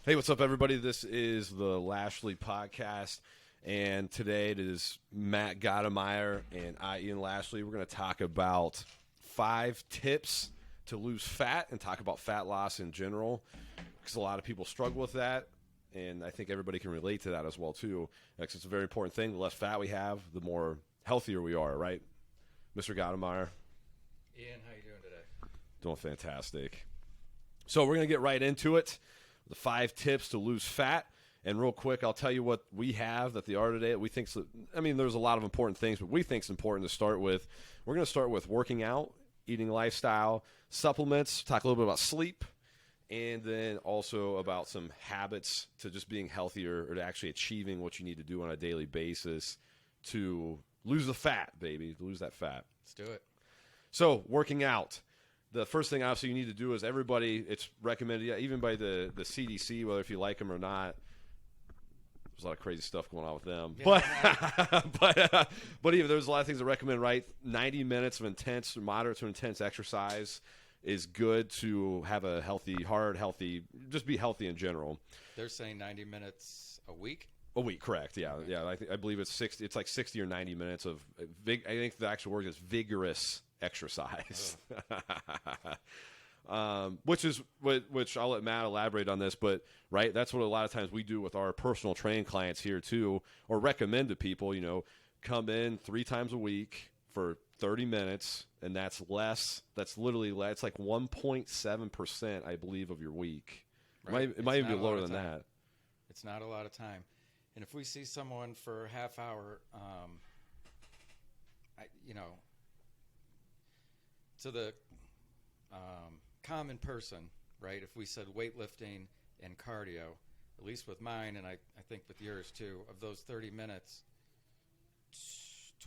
Hey, what's up, everybody? This is the Lashley Podcast, and today it is Matt Gottermeyer and I, Ian Lashley. We're going to talk about 5 tips to lose fat and talk about fat loss in general, because a lot of people struggle with that, and I think everybody can relate to that as well, too, because it's a very important thing. The less fat we have, the more healthier we are, right? Mr. Gottermeyer? Ian, how you doing today? Doing fantastic. So we're going to get right into it. The 5 tips to lose fat. And real quick, I'll tell you what we have that the art today that we think, there's a lot of important things, but we think it's important to start with. We're going to start with working out, eating lifestyle, supplements, talk a little bit about sleep, and then also about some habits to just being healthier or to actually achieving what you need to do on a daily basis to lose the fat, baby, to lose that fat. Let's do it. So, working out. The first thing, obviously, you need to do is everybody, it's recommended, even by the CDC, whether if you like them or not. There's a lot of crazy stuff going on with them. Yeah, but even there's a lot of things that recommend, right? 90 minutes of intense, moderate to intense exercise is good to have a healthy heart, just be healthy in general. They're saying 90 minutes a week? A week, correct, yeah. Okay. Yeah, I believe it's 60. It's like 60 or 90 minutes of, I think the actual word is vigorous exercise. Which I'll let Matt elaborate on this, but right, that's what a lot of times we do with our personal training clients here too, or recommend to people, come in 3 times a week for 30 minutes, and that's less. That's literally, it's like 1.7%, I believe, of your week. Right. It might even be lower than that. It's not a lot of time. And if we see someone for a half hour, to the common person, right, if we said weightlifting and cardio, at least with mine, and I think with yours too, of those 30 minutes,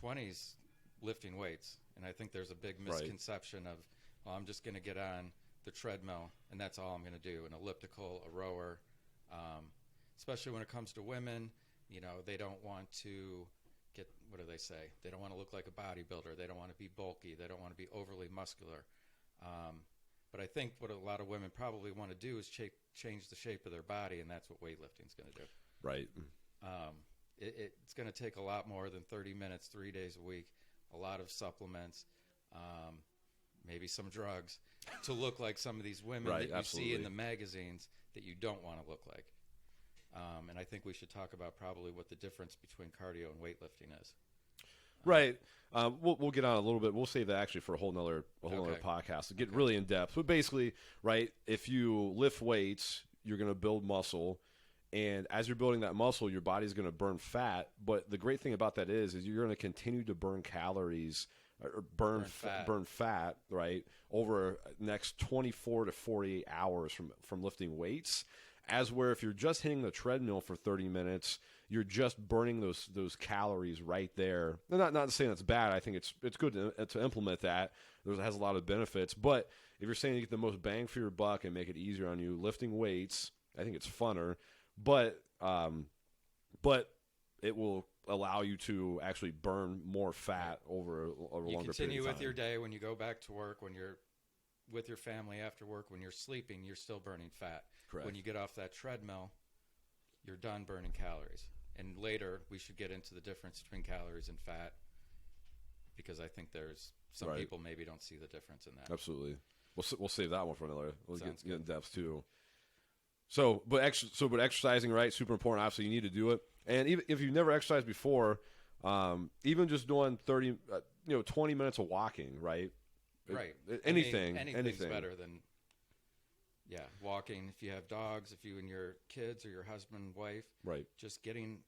20's lifting weights. And I think there's a big misconception of, well, I'm just going to get on the treadmill, and that's all I'm going to do, an elliptical, a rower. Especially when it comes to women, they don't want to get, what do they say? They don't want to look like a bodybuilder. They don't want to be bulky. They don't want to be overly muscular. But I think what a lot of women probably want to do is change the shape of their body, and that's what weightlifting is going to do. Right. It's going to take a lot more than 30 minutes, 3 days a week, a lot of supplements, maybe some drugs, to look like some of these women that you see in the magazines that you don't want to look like. And I think we should talk about probably what the difference between cardio and weightlifting is. Right. We'll get on a little bit. We'll save that actually for a whole nother podcast to get really in depth. But basically, right, if you lift weights, you're going to build muscle. And as you're building that muscle, your body's going to burn fat. But the great thing about that is you're going to continue to burn calories or burn fat, right, over the next 24 to 48 hours from lifting weights. As where if you're just hitting the treadmill for 30 minutes, you're just burning those calories right there. Not saying that's bad. I think it's good to implement that. It has a lot of benefits. But if you're saying you get the most bang for your buck and make it easier on you, lifting weights, I think it's funner. But it will allow you to actually burn more fat over a longer period of time. You continue with your day when you go back to work, when you're with your family after work, when you're sleeping, you're still burning fat. Correct. When you get off that treadmill, you're done burning calories. And later, we should get into the difference between calories and fat, because I think there's some people maybe don't see the difference in that. Absolutely. We'll save that one for another. We'll get in depth too. But exercising, right? Super important. Obviously, you need to do it. And even if you've never exercised before, even just doing 20 minutes of walking, right? Right. Anything's better than walking. If you have dogs, if you and your kids or your husband and wife, right, just getting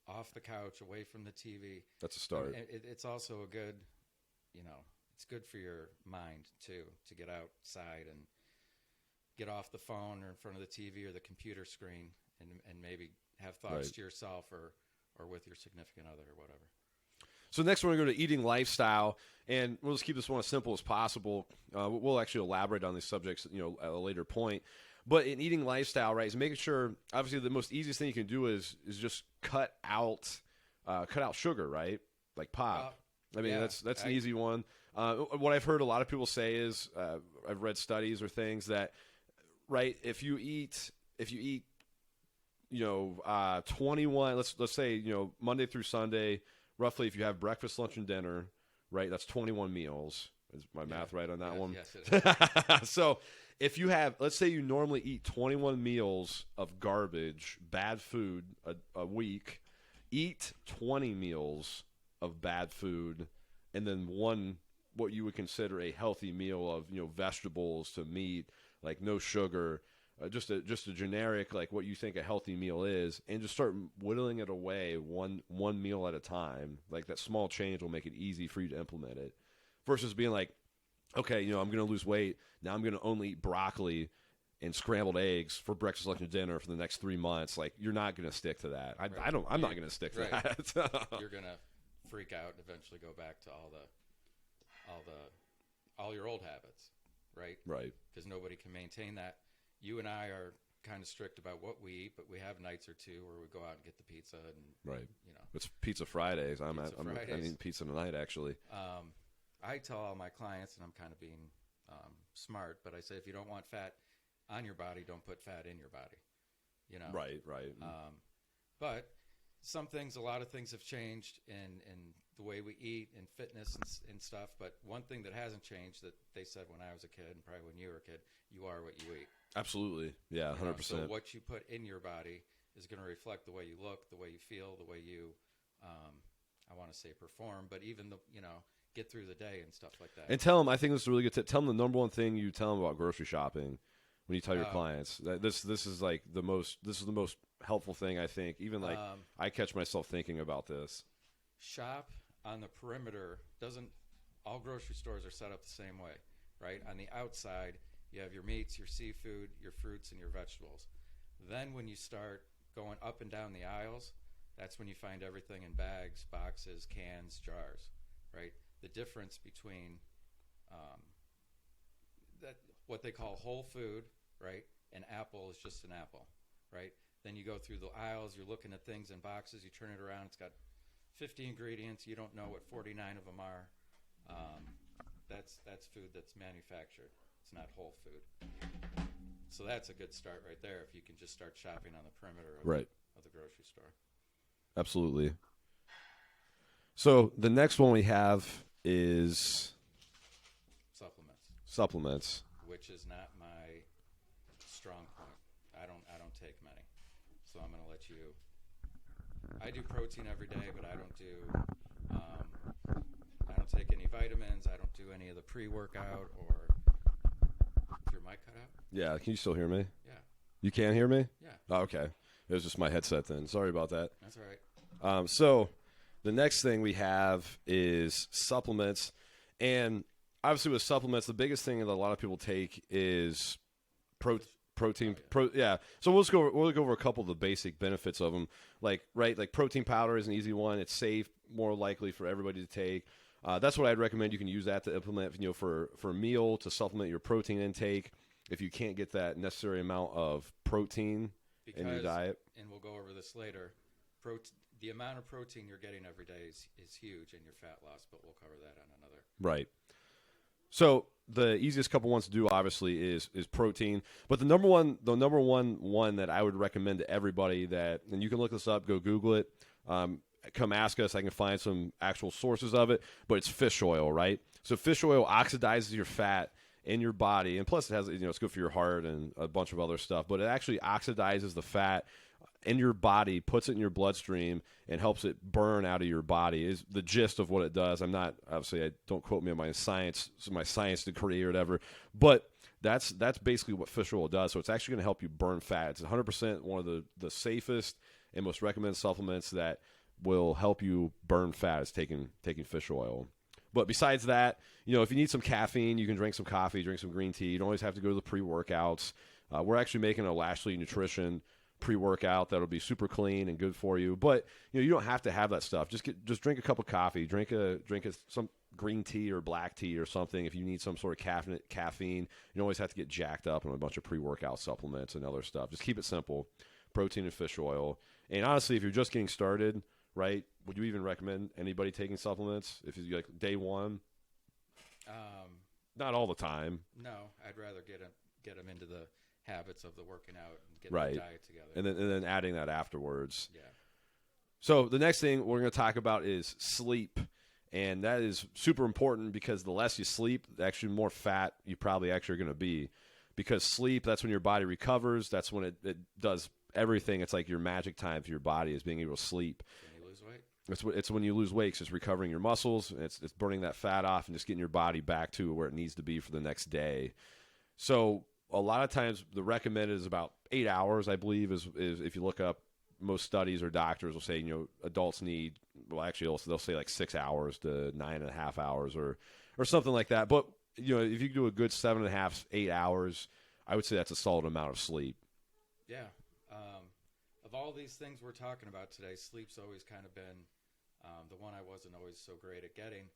off the couch, away from the TV. That's a start. It's also a good, it's good for your mind too, to get outside and get off the phone or in front of the TV or the computer screen and maybe have thoughts to yourself or with your significant other or whatever. So next we're going to go to eating lifestyle, and we'll just keep this one as simple as possible. We'll actually elaborate on these subjects, at a later point. But in eating lifestyle, right, is making sure, obviously the most easiest thing you can do is just cut out sugar, right? Like pop. That's an easy one. What I've heard a lot of people say is, I've read studies or things that, right, if you eat 21. Let's say Monday through Sunday, roughly. If you have breakfast, lunch, and dinner, right? That's 21 meals. Is my math right on that one? Yes, it is. So if you have, let's say you normally eat 21 meals of garbage, bad food a week, eat 20 meals of bad food, and then what you would consider a healthy meal of vegetables to meat, like no sugar, just a generic, like what you think a healthy meal is, and just start whittling it away one meal at a time. Like that small change will make it easy for you to implement it, versus being like, okay, I'm going to lose weight. Now I'm going to only eat broccoli and scrambled eggs for breakfast, lunch, and dinner for the next 3 months. Like, you're not going to stick to that. I'm not going to stick to that. You're going to freak out and eventually go back to all your old habits, right? Right. Because nobody can maintain that. You and I are kind of strict about what we eat, but we have nights or two where we go out and get the pizza and right. It's Pizza Fridays. I'm eating pizza tonight, actually. I tell all my clients, and I'm kind of being smart, but I say if you don't want fat on your body, don't put fat in your body. Right. But a lot of things have changed in the way we eat and fitness and stuff. But one thing that hasn't changed that they said when I was a kid and probably when you were a kid, you are what you eat. Absolutely. Yeah, 100%. So what you put in your body is going to reflect the way you look, the way you feel, the way you, I want to say perform, but even get through the day and stuff like that. And tell them, I think this is a really good tip. Tell them the number one thing you tell them about grocery shopping when you tell your clients. That this is like the most helpful thing, I think. Even like I catch myself thinking about this. Shop on the perimeter. All grocery stores are set up the same way, right? On the outside, you have your meats, your seafood, your fruits, and your vegetables. Then when you start going up and down the aisles, that's when you find everything in bags, boxes, cans, jars, right? The difference between what they call whole food, right? An apple is just an apple, right? Then you go through the aisles, you're looking at things in boxes, you turn it around, it's got 50 ingredients, you don't know what 49 of them are. That's food that's manufactured. It's not whole food. So that's a good start right there if you can just start shopping on the perimeter of the grocery store. Absolutely. So the next one we have is supplements, which is not my strong point. I don't take many, so I'm going to let you. I do protein every day, but I don't take any vitamins. I don't do any of the pre-workout or. Is your mic cut out? Yeah. Can you still hear me? Yeah. You can hear me? Yeah. Oh, okay. It was just my headset then. Sorry about that. That's all right. So the next thing we have is supplements. And obviously with supplements, the biggest thing that a lot of people take is protein. Yeah. So we'll go over a couple of the basic benefits of them. Like protein powder is an easy one. It's safe, more likely for everybody to take. That's what I'd recommend. You can use that to implement, for a meal to supplement your protein intake if you can't get that necessary amount of protein in your diet. And we'll go over this later. The amount of protein you're getting every day is huge in your fat loss, but we'll cover that on another. Right. So the easiest couple ones to do, obviously, is protein. But the number one that I would recommend to everybody and you can look this up, go Google it. Come ask us. I can find some actual sources of it, but it's fish oil, right? So fish oil oxidizes your fat in your body, and plus it has, it's good for your heart and a bunch of other stuff, but it actually oxidizes the fat in your body, puts it in your bloodstream, and helps it burn out of your body is the gist of what it does. Don't quote me on my science degree or whatever, but that's basically what fish oil does. So it's actually going to help you burn fat. It's 100% one of the safest and most recommended supplements that will help you burn fat is taking fish oil. But besides that, if you need some caffeine, you can drink some coffee, drink some green tea. You don't always have to go to the pre-workouts. We're actually making a Lashley Nutrition pre-workout that'll be super clean and good for you. But you don't have to have that stuff. Just drink a cup of coffee, drink some green tea or black tea or something. If you need some sort of caffeine, you don't always have to get jacked up on a bunch of pre-workout supplements and other stuff. Just keep it simple: protein and fish oil. And honestly, if you're just getting started, right? Would you even recommend anybody taking supplements if you like day one? Not all the time. No, I'd rather get them into the habits of the working out and getting the diet together. And then adding that afterwards. Yeah. So the next thing we're going to talk about is sleep. And that is super important because the less you sleep, actually the more fat you probably actually are going to be. Because sleep, that's when your body recovers. That's when it does everything. It's like your magic time for your body is being able to sleep. When you lose weight? It's when you lose weight. It's recovering your muscles. It's burning that fat off and just getting your body back to where it needs to be for the next day. So a lot of times the recommended is about 8 hours, I believe, is if you look up most studies or doctors will say, adults need, well, actually they'll say like 6 hours to 9.5 hours or something like that. But, if you do a good 7.5, 8 hours, I would say that's a solid amount of sleep. Yeah. Of all these things we're talking about today, sleep's always kind of been the one I wasn't always so great at getting.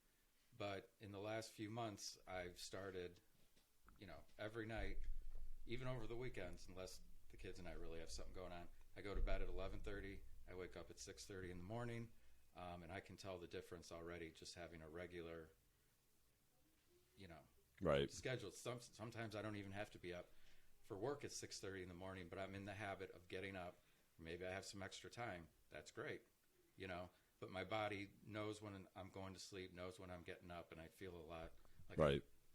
But in the last few months, I've started, every night, even over the weekends, unless the kids and I really have something going on, I go to bed at 11:30. I wake up at 6:30 in the morning, and I can tell the difference already just having a regular, schedule. Sometimes I don't even have to be up for work at 6:30 in the morning, but I'm in the habit of getting up. Maybe I have some extra time. That's great, But my body knows when I'm going to sleep, knows when I'm getting up, and I feel a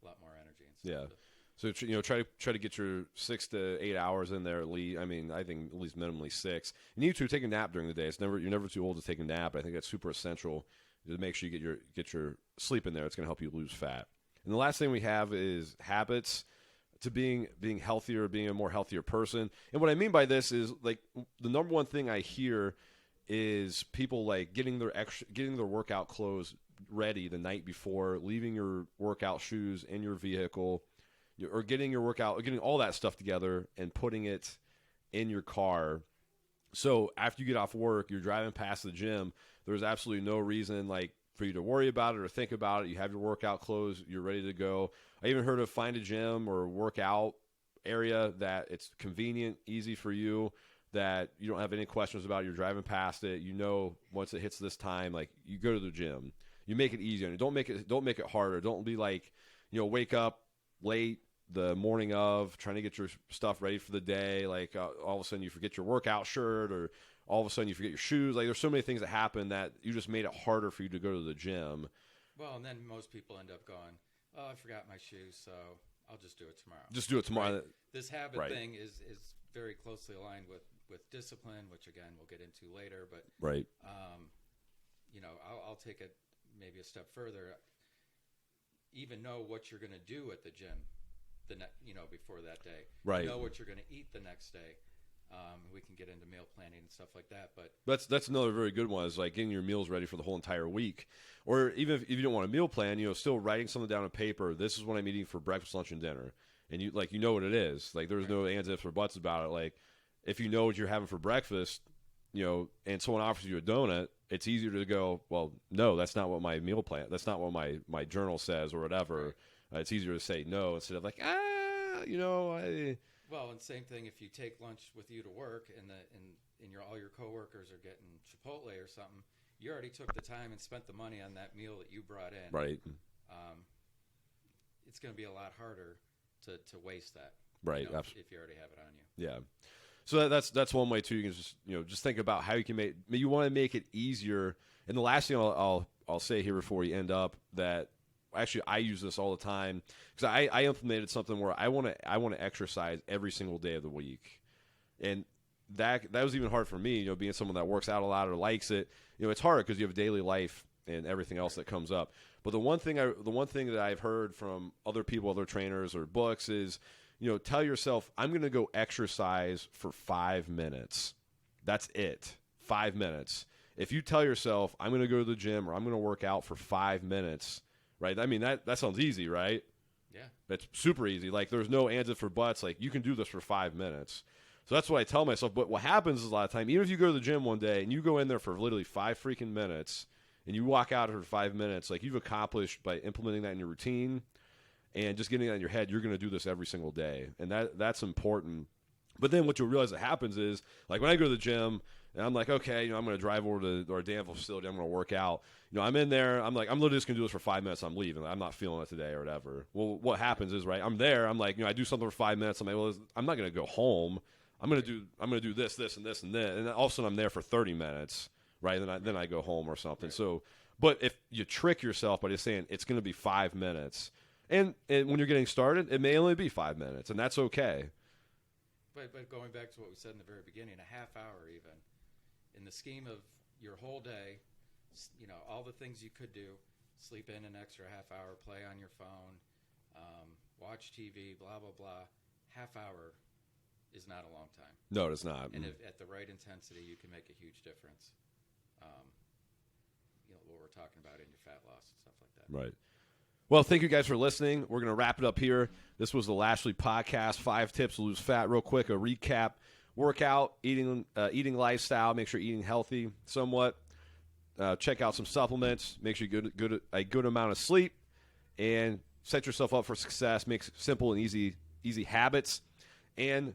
lot more energy and stuff. Yeah. So try to get your 6 to 8 hours in there at least. I mean, I think at least minimally 6. You need to take a nap during the day. You're never too old to take a nap. I think that's super essential to make sure you get your sleep in there. It's going to help you lose fat. And the last thing we have is habits to being healthier, being a more healthier person. And what I mean by this is like the number one thing I hear is people like getting their workout clothes ready the night before, leaving your workout shoes in your vehicle, or getting all that stuff together and putting it in your car. So after you get off work, you're driving past the gym, there's absolutely no reason like for you to worry about it or think about it. You have your workout clothes, you're ready to go. I even heard of find a gym or workout area that it's convenient, easy for you, that you don't have any questions about. You're driving past it. Once it hits this time, like you go to the gym. You make it easier. Don't make it harder. Don't be like, wake up late the morning of trying to get your stuff ready for the day. Like all of a sudden you forget your workout shirt, or all of a sudden you forget your shoes. Like there's so many things that happen that you just made it harder for you to go to the gym. Well, and then most people end up going, oh, I forgot my shoes, so I'll just do it tomorrow. Just do it tomorrow. Right? This habit thing is very closely aligned with discipline, which again we'll get into later. But I'll take it maybe a step further. Even know what you're going to do at the gym, before that day. Right. Know what you're going to eat the next day. We can get into meal planning and stuff like that. But that's another very good one, is like getting your meals ready for the whole entire week. Or even if you don't want a meal plan, still writing something down on paper. This is what I'm eating for breakfast, lunch, and dinner. And you know what it is. Like there's no ands, ifs, or buts about it. Like if you know what you're having for breakfast, and someone offers you a donut, it's easier to go, well, no, that's not what my meal plan, that's not what my journal says or whatever. Right. It's easier to say no instead of like, Well, and same thing if you take lunch with you to work and all your coworkers are getting Chipotle or something, you already took the time and spent the money on that meal that you brought in. Right. It's going to be a lot harder to waste that. Right. If you already have it on you. Yeah. So that's one way too. You can just think about how you can you want to make it easier. And the last thing I'll say here before we end up, that actually I use this all the time, because I implemented something where I want to exercise every single day of the week, and that was even hard for me. Being someone that works out a lot or likes it, it's hard because you have a daily life and everything else that comes up. But the one thing that I've heard from other people, other trainers or books is, tell yourself, I'm going to go exercise for 5 minutes. That's it. 5 minutes. If you tell yourself, I'm going to go to the gym or I'm going to work out for 5 minutes, right? I mean, that sounds easy, right? Yeah. That's super easy. Like there's no ands, ifs, or buts. Like you can do this for 5 minutes. So that's what I tell myself. But what happens is a lot of time, even if you go to the gym one day and you go in there for literally 5 freaking minutes and you walk out for 5 minutes, like you've accomplished by implementing that in your routine and just getting that in your head, you're going to do this every single day. And that's important But then what you'll realize that happens is, like when I go to the gym and I'm like, okay, I'm going to drive over to our Danville facility, I'm going to work out. I'm in there, I'm like, I'm literally just going to do this for 5 minutes, I'm leaving. I'm not feeling it today or whatever. Well, what happens is, right, I'm there, I'm like, I do something for 5 minutes, I'm like, well, I'm not going to go home. I'm going to do this, and this, and this. And then all of a sudden I'm there for 30 minutes, right? And then I go home or something. Right. So, but if you trick yourself by just saying it's going to be 5 minutes, and when you're getting started, it may only be 5 minutes, and that's okay. But going back to what we said in the very beginning, a half hour even, in the scheme of your whole day, all the things you could do, sleep in an extra half hour, play on your phone, watch TV, blah, blah, blah, half hour is not a long time. No, it's not. And if at the right intensity, you can make a huge difference. What we're talking about in your fat loss and stuff like that. Right. Well, thank you guys for listening. We're going to wrap it up here. This was the Lashley Podcast, 5 tips to lose fat. Real quick, a recap. Workout, eating lifestyle. Make sure you're eating healthy somewhat. Check out some supplements. Make sure you get a good amount of sleep. And set yourself up for success. Make simple and easy habits. And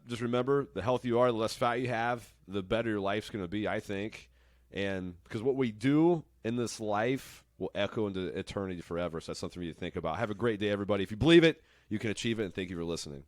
just remember, the healthier you are, the less fat you have, the better your life's going to be, I think. And because what we do in this life will echo into eternity forever. So that's something for you to think about. Have a great day, everybody. If you believe it, you can achieve it. And thank you for listening.